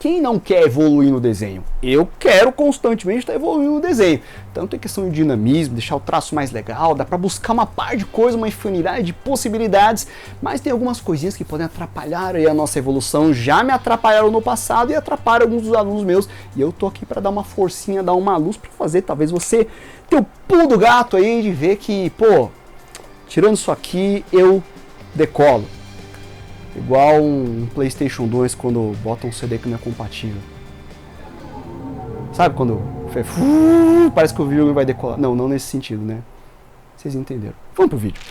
Quem não quer evoluir no desenho? Eu quero constantemente estar evoluindo no desenho. Tanto em questão de dinamismo, deixar o traço mais legal, dá para buscar uma par de coisas, uma infinidade de possibilidades, mas tem algumas coisinhas que podem atrapalhar aí a nossa evolução, já me atrapalharam no passado e atrapalham alguns dos alunos meus, e eu tô aqui para dar uma forcinha, dar uma luz para fazer, talvez você ter o pulo do gato aí de ver que, pô, tirando isso aqui, eu decolo. Igual um PlayStation 2 quando bota um CD que não é compatível. Sabe quando parece que o videogame vai decolar? Não, não nesse sentido, né? Vocês entenderam. Vamos pro vídeo.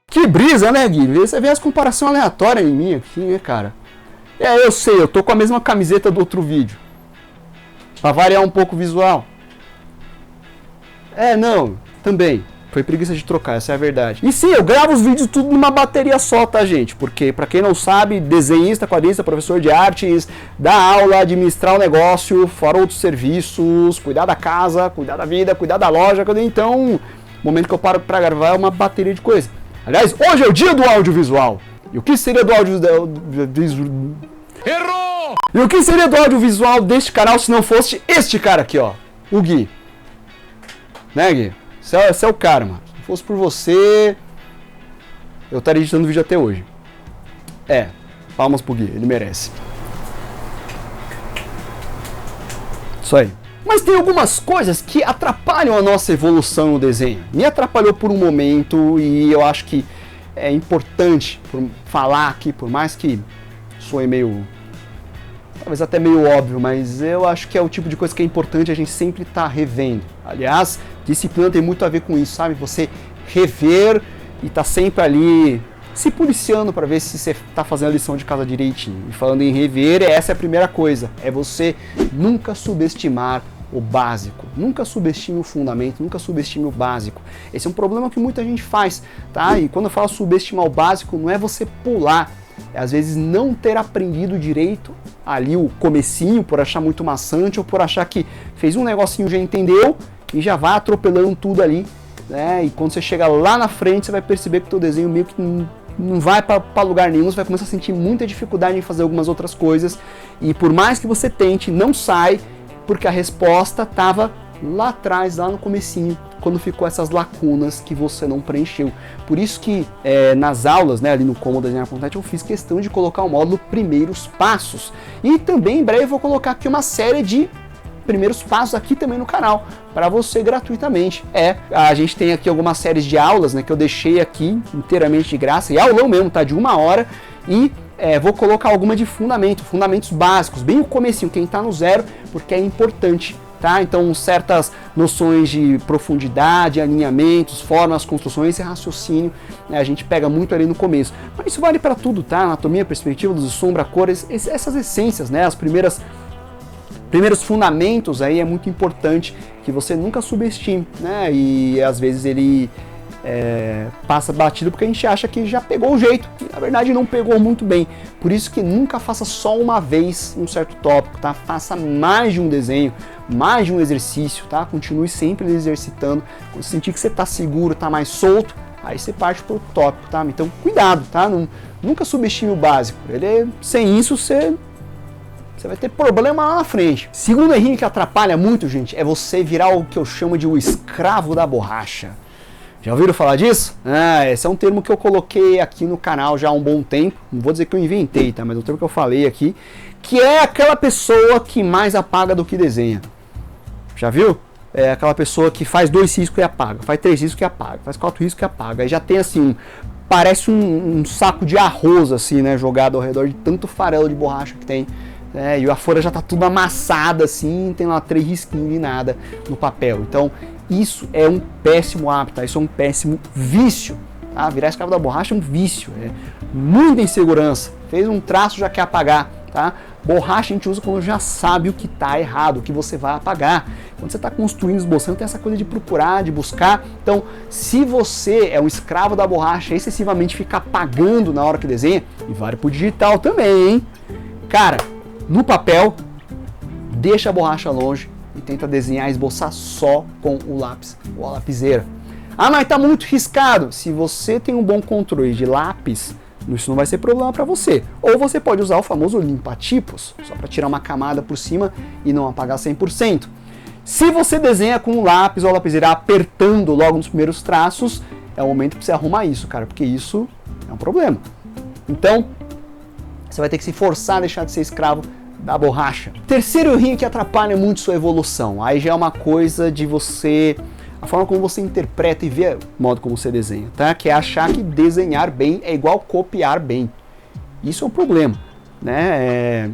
Que brisa, né, Gui? Você vê as comparações aleatórias em mim aqui, né, cara? Eu sei, eu tô com a mesma camiseta do outro vídeo. Pra variar um pouco o visual. Não, também. Foi preguiça de trocar, essa é a verdade. E sim, eu gravo os vídeos tudo numa bateria só, tá, gente? Porque, pra quem não sabe, desenhista, quadrinista, professor de artes, dá aula, administrar o negócio, fora outros serviços, cuidar da casa, cuidar da vida, cuidar da loja. Então, o momento que eu paro pra gravar é uma bateria de coisa. Aliás, hoje é o dia do audiovisual. E o que seria do audiovisual? Errou! E o que seria do audiovisual deste canal se não fosse este cara aqui, ó? O Gui. Né, Gui? Você é o cara, mano. Se fosse por você, eu estaria editando o vídeo até hoje. Palmas pro Gui, ele merece. Isso aí. Mas tem algumas coisas que atrapalham a nossa evolução no desenho. Me atrapalhou por um momento e eu acho que é importante falar aqui, por mais que soe meio... talvez até meio óbvio, mas eu acho que é o tipo de coisa que é importante a gente sempre estar revendo. Aliás, disciplina tem muito a ver com isso, sabe? Você rever e tá sempre ali se policiando para ver se você está fazendo a lição de casa direitinho. E falando em rever, essa é a primeira coisa, é você nunca subestimar o básico. Nunca subestime o fundamento, nunca subestime o básico. Esse é um problema que muita gente faz, tá? E quando eu falo subestimar o básico, não é você pular, é às vezes não ter aprendido direito ali o comecinho, por achar muito maçante ou por achar que fez um negocinho, já entendeu e já vai atropelando tudo ali, né? E quando você chega lá na frente, você vai perceber que o teu desenho meio que não vai para lugar nenhum, você vai começar a sentir muita dificuldade em fazer algumas outras coisas e por mais que você tente, não sai, porque a resposta estava lá atrás, lá no comecinho, quando ficou essas lacunas que você não preencheu. Por isso que nas aulas, né, ali no Como Desenhar com Tati, eu fiz questão de colocar o módulo Primeiros Passos. E também em breve eu vou colocar aqui uma série de primeiros passos aqui também no canal, para você gratuitamente. A gente tem aqui algumas séries de aulas, né, que eu deixei aqui inteiramente de graça, e aulão mesmo, tá, de 1 hora, e vou colocar alguma de fundamentos básicos, bem o comecinho, quem tá no zero, porque é importante. Tá? Então, certas noções de profundidade, alinhamentos, formas, construções e raciocínio, né, a gente pega muito ali no começo. Mas isso vale para tudo, tá? Anatomia, perspectiva, luz e sombra, cores, essas essências, né? As primeiros fundamentos aí é muito importante que você nunca subestime, né? E às vezes ele passa batido porque a gente acha que já pegou o jeito, e na verdade não pegou muito bem. Por isso que nunca faça só uma vez um certo tópico, tá? Faça mais de um desenho, mais de um exercício, tá? Continue sempre exercitando. Quando sentir que você tá seguro, tá mais solto, aí você parte pro tópico, tá? Então cuidado, tá? Nunca subestime o básico. Sem isso você vai ter problema lá na frente. Segundo errinho que atrapalha muito, gente, é você virar o que eu chamo de o escravo da borracha. Já ouviram falar disso? Esse é um termo que eu coloquei aqui no canal já há um bom tempo. Não vou dizer que eu inventei, tá? Mas é um termo que eu falei aqui. Que é aquela pessoa que mais apaga do que desenha. Já viu? É aquela pessoa que faz 2 riscos e apaga. Faz 3 riscos e apaga. Faz 4 riscos e apaga. Aí já tem assim, parece um saco de arroz assim, né? Jogado ao redor de tanto farelo de borracha que tem. E a folha já tá tudo amassada assim, tem lá 3 risquinhos de nada no papel. Então, isso é um péssimo hábito, tá? Isso é um péssimo vício. Tá? Virar escravo da borracha é um vício, muita insegurança. Fez um traço, já quer apagar. Tá? Borracha a gente usa quando já sabe o que está errado, o que você vai apagar. Quando você está construindo, esboçando, tem essa coisa de procurar, de buscar. Então, se você é um escravo da borracha, excessivamente fica apagando na hora que desenha, e vale pro digital também, hein? Cara, no papel, deixa a borracha longe e tenta desenhar, esboçar só com o lápis ou a lapiseira. Ah, mas tá muito riscado. Se você tem um bom controle de lápis, isso não vai ser problema para você. Ou você pode usar o famoso limpa-tipos, só para tirar uma camada por cima e não apagar 100%. Se você desenha com um lápis ou lapiseira apertando logo nos primeiros traços, é o momento para você arrumar isso, cara, porque isso é um problema. Então, você vai ter que se forçar a deixar de ser escravo da borracha. Terceiro errinho que atrapalha muito sua evolução. Aí já é uma coisa de você... a forma como você interpreta e vê o modo como você desenha, tá? Que é achar que desenhar bem é igual copiar bem. Isso é um problema, né?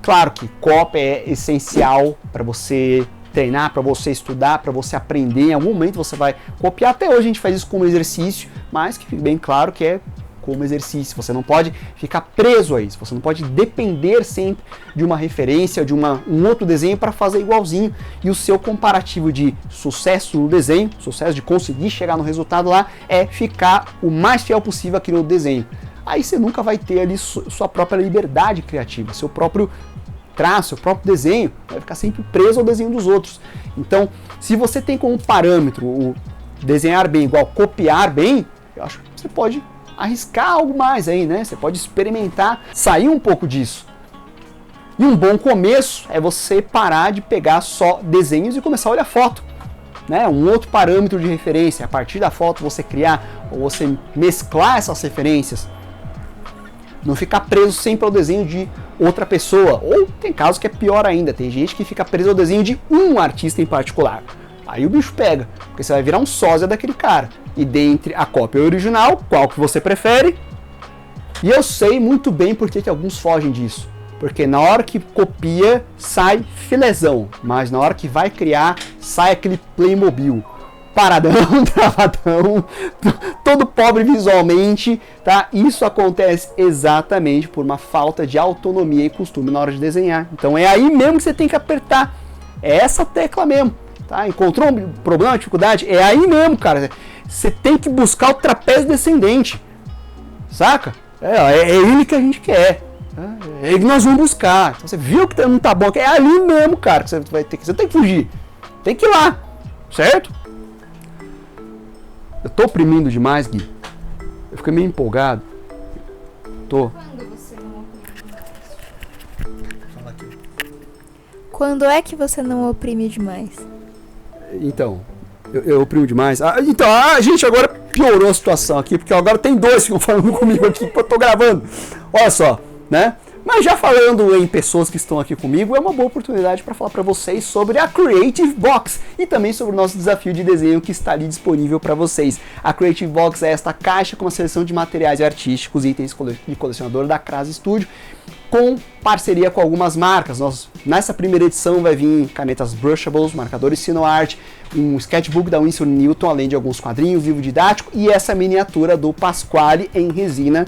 Claro que cópia é essencial para você treinar, para você estudar, para você aprender. Em algum momento você vai copiar. Até hoje a gente faz isso como exercício, mas que fique bem claro que é como exercício. Você não pode ficar preso a isso. Você não pode depender sempre de uma referência, de um outro desenho para fazer igualzinho. E o seu comparativo de sucesso no desenho, sucesso de conseguir chegar no resultado lá, é ficar o mais fiel possível aqui no desenho. Aí você nunca vai ter ali sua própria liberdade criativa, seu próprio traço, seu próprio desenho, vai ficar sempre preso ao desenho dos outros. Então, se você tem como parâmetro o desenhar bem igual copiar bem, eu acho que você pode arriscar algo mais aí, né? Você pode experimentar, sair um pouco disso. E um bom começo é você parar de pegar só desenhos e começar a olhar foto, né? Um outro parâmetro de referência, a partir da foto você criar ou você mesclar essas referências. Não ficar preso sempre ao desenho de outra pessoa. Ou tem casos que é pior ainda, tem gente que fica preso ao desenho de um artista em particular. Aí o bicho pega, porque você vai virar um sósia daquele cara. E dentre a cópia e o original, qual que você prefere? E eu sei muito bem por que alguns fogem disso. Porque na hora que copia, sai filezão. Mas na hora que vai criar, sai aquele Playmobil. Paradão, travadão, todo pobre visualmente, tá? Isso acontece exatamente por uma falta de autonomia e costume na hora de desenhar. Então é aí mesmo que você tem que apertar. É essa tecla mesmo, tá? Encontrou um problema, dificuldade? É aí mesmo, cara. Você tem que buscar o trapézio descendente, saca? É ele que a gente quer. É ele que nós vamos buscar. Então, você viu que não tá bom, é ali mesmo, cara, que você vai ter que. Você tem que fugir. Tem que ir lá, certo? Eu tô oprimindo demais, Gui. Eu fiquei meio empolgado. Tô. Quando você não oprime demais? Fala aqui. Quando é que você não oprime demais? Então, eu oprimo demais. Então, a gente agora piorou a situação aqui, porque agora tem dois que estão falando comigo aqui, que eu tô gravando. Olha só, né? Mas já falando em pessoas que estão aqui comigo, é uma boa oportunidade para falar para vocês sobre a Creative Box e também sobre o nosso desafio de desenho que está ali disponível para vocês. A Creative Box é esta caixa com uma seleção de materiais artísticos e itens de colecionador da Crase Studio, com parceria com algumas marcas. Nessa primeira edição vai vir canetas Brushables, marcadores Sinoart, um sketchbook da Winsor Newton, além de alguns quadrinhos, livro didático e essa miniatura do Pasquale em resina,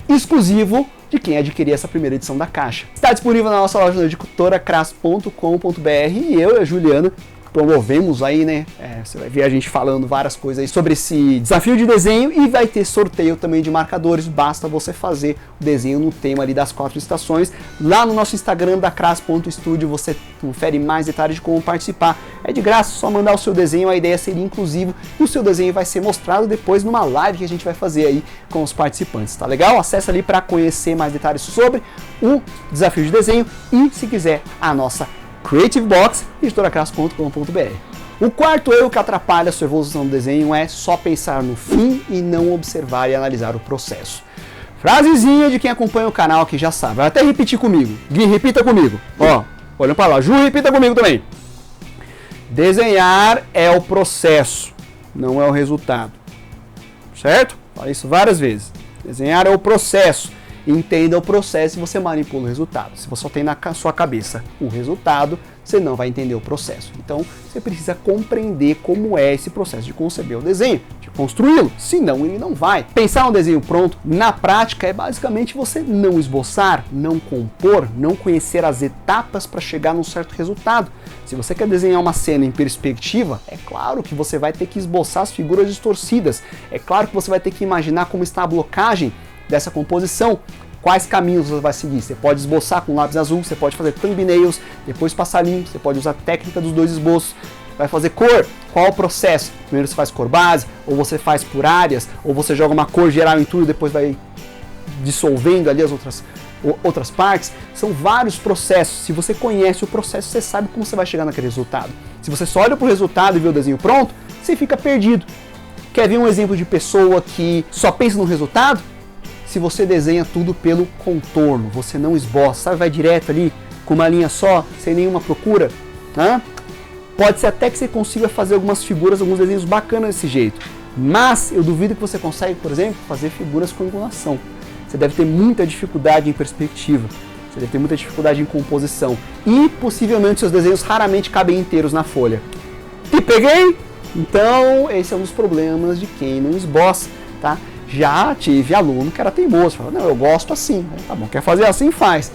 exclusivo de quem adquirir essa primeira edição da caixa. Está disponível na nossa loja no editoracras.com.br e eu e a Juliana promovemos aí, né? Você vai ver a gente falando várias coisas aí sobre esse desafio de desenho e vai ter sorteio também de marcadores. Basta você fazer o desenho no tema ali das 4 estações. Lá no nosso Instagram da Cras.studio você confere mais detalhes de como participar. É de graça, só mandar o seu desenho, a ideia seria inclusivo. E o seu desenho vai ser mostrado depois numa live que a gente vai fazer aí com os participantes, tá legal? Acesse ali para conhecer mais detalhes sobre o desafio de desenho e, se quiser, a nossa Creative Box, editoracras.com.br. O quarto erro que atrapalha a sua evolução do desenho é só pensar no fim e não observar e analisar o processo. Frasezinha de quem acompanha o canal que já sabe. Vai até repetir comigo. Gui, repita comigo. Ó, olha para lá. Ju, repita comigo também. Desenhar é o processo, não é o resultado. Certo? Fala isso várias vezes. Desenhar é o processo. Entenda o processo e você manipula o resultado. Se você só tem na sua cabeça o resultado, você não vai entender o processo. Então, você precisa compreender como é esse processo de conceber o desenho, de construí-lo, senão ele não vai. Pensar um desenho pronto, na prática, é basicamente você não esboçar, não compor, não conhecer as etapas para chegar num certo resultado. Se você quer desenhar uma cena em perspectiva, é claro que você vai ter que esboçar as figuras distorcidas, é claro que você vai ter que imaginar como está a blocagem dessa composição, quais caminhos você vai seguir. Você pode esboçar com lápis azul, você pode fazer thumbnails, depois passar limpo, você pode usar a técnica dos 2 esboços. Vai fazer cor? Qual o processo? Primeiro você faz cor base, ou você faz por áreas, ou você joga uma cor geral em tudo e depois vai dissolvendo ali as outras partes. São vários processos. Se você conhece o processo, você sabe como você vai chegar naquele resultado. Se você só olha para o resultado e vê o desenho pronto, você fica perdido. Quer ver um exemplo de pessoa que só pensa no resultado? Se você desenha tudo pelo contorno, você não esboça, sabe? Vai direto ali com uma linha só, sem nenhuma procura, né? Pode ser até que você consiga fazer algumas figuras, alguns desenhos bacanas desse jeito. Mas eu duvido que você consegue, por exemplo, fazer figuras com angulação. Você deve ter muita dificuldade em perspectiva. Você deve ter muita dificuldade em composição. E possivelmente seus desenhos raramente cabem inteiros na folha. Te peguei? Então, esse é um dos problemas de quem não esboça, tá? Já tive aluno que era teimoso. Falou, não, eu gosto assim. Tá bom, quer fazer assim? Faz.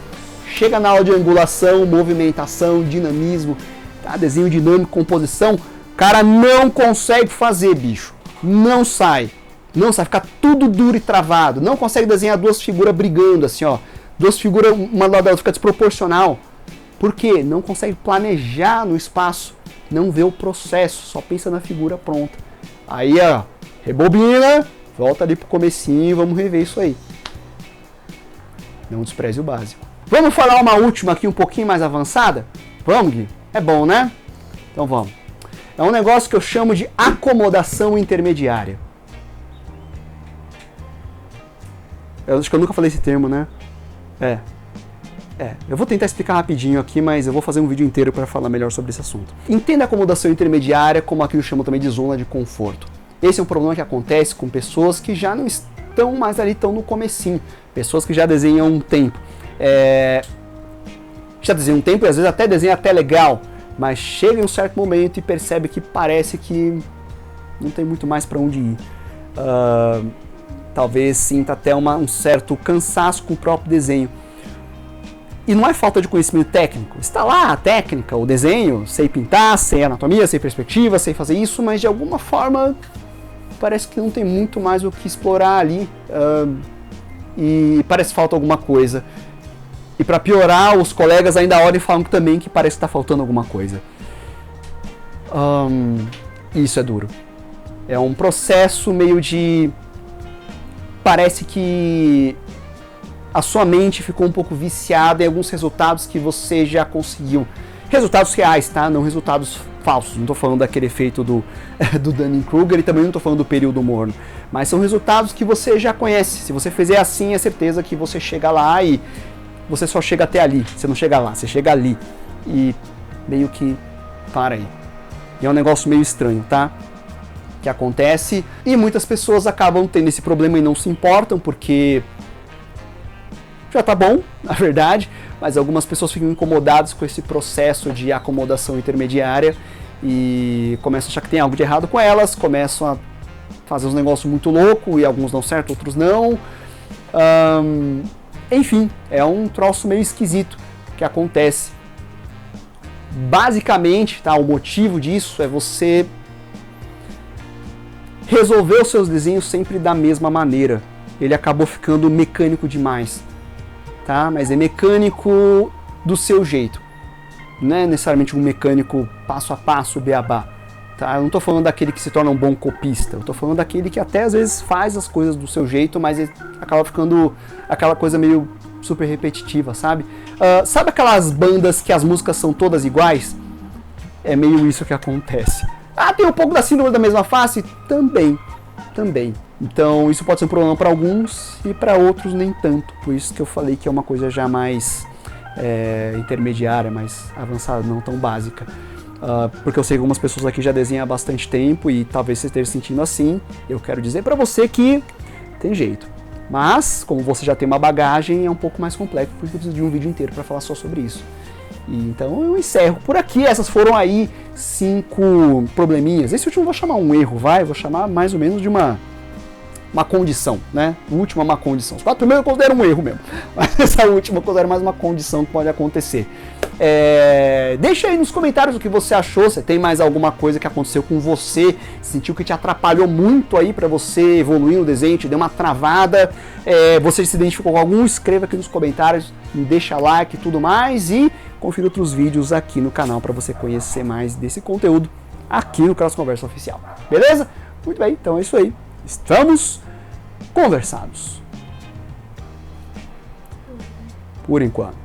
Chega na aula de angulação, movimentação, dinamismo, tá? Desenho dinâmico, composição, o cara não consegue fazer, bicho. Não sai. Não sai, fica tudo duro e travado. Não consegue desenhar duas figuras brigando, assim, ó. Duas figuras, uma do lado da outra, fica desproporcional. Por quê? Não consegue planejar no espaço. Não vê o processo, só pensa na figura pronta. Aí, ó, rebobina, volta ali pro comecinho e vamos rever isso aí. Não despreze o básico. Vamos falar uma última aqui um pouquinho mais avançada? Vamos, Gui? É bom, né? Então vamos. É um negócio que eu chamo de acomodação intermediária. Eu acho que eu nunca falei esse termo, né? Eu vou tentar explicar rapidinho aqui, mas eu vou fazer um vídeo inteiro para falar melhor sobre esse assunto. Entenda a acomodação intermediária como aqui eu chamo também de zona de conforto. Esse é um problema que acontece com pessoas que já não estão mais ali, estão no comecinho. Pessoas que já desenham um tempo. Já desenha um tempo e às vezes até desenha até legal, mas chega em um certo momento e percebe que parece que não tem muito mais para onde ir. Talvez sinta até um certo cansaço com o próprio desenho. E não é falta de conhecimento técnico. Está lá a técnica, o desenho, sei pintar, sei anatomia, sei perspectiva, sei fazer isso, mas de alguma forma parece que não tem muito mais o que explorar ali. E parece que falta alguma coisa. E para piorar, os colegas ainda olham e falam também que parece que está faltando alguma coisa. Isso é duro. É um processo meio de... Parece que a sua mente ficou um pouco viciada em alguns resultados que você já conseguiu. Resultados reais, tá? Não resultados falsos. Não estou falando daquele efeito do Dunning-Kruger e também não estou falando do período morno. Mas são resultados que você já conhece. Se você fizer assim, é certeza que você chega lá e você só chega até ali. Você não chega lá, você chega ali. E meio que para aí. E é um negócio meio estranho, tá? Que acontece. E muitas pessoas acabam tendo esse problema e não se importam, porque já tá bom, na verdade, mas algumas pessoas ficam incomodadas com esse processo de acomodação intermediária e começam a achar que tem algo de errado com elas, começam a fazer uns negócios muito loucos e alguns dão certo, outros não. Enfim, é um troço meio esquisito que acontece. Basicamente, tá, o motivo disso é você resolver os seus desenhos sempre da mesma maneira. Ele acabou ficando mecânico demais. Tá? Mas é mecânico do seu jeito. Não é necessariamente um mecânico passo a passo, beabá. Tá? Eu não estou falando daquele que se torna um bom copista. Eu estou falando daquele que até às vezes faz as coisas do seu jeito, mas acaba ficando aquela coisa meio super repetitiva, sabe? Sabe aquelas bandas que as músicas são todas iguais? É meio isso que acontece. Tem um pouco da síndrome da mesma face? Também. Então isso pode ser um problema para alguns e para outros nem tanto. Por isso que eu falei que é uma coisa já mais intermediária, mais avançada, não tão básica. Porque eu sei que algumas pessoas aqui já desenham há bastante tempo e talvez você esteja se sentindo assim. Eu quero dizer para você que tem jeito. Mas, como você já tem uma bagagem, é um pouco mais complexo, por isso eu preciso de um vídeo inteiro para falar só sobre isso. Então eu encerro por aqui. Essas foram aí 5 probleminhas. Esse último eu vou chamar um erro, vou chamar mais ou menos de uma condição, né? O último é uma condição. Os 4 primeiros eu considero um erro mesmo, mas essa última eu considero mais uma condição que pode acontecer. Deixa aí nos comentários o que você achou, se tem mais alguma coisa que aconteceu com você, sentiu que te atrapalhou muito aí para você evoluir no desenho, te deu uma travada, você se identificou com algum, escreva aqui nos comentários, deixa like e tudo mais, e confira outros vídeos aqui no canal para você conhecer mais desse conteúdo aqui no Cross Conversa Oficial. Beleza? Muito bem, então é isso aí. Estamos conversados. Por enquanto.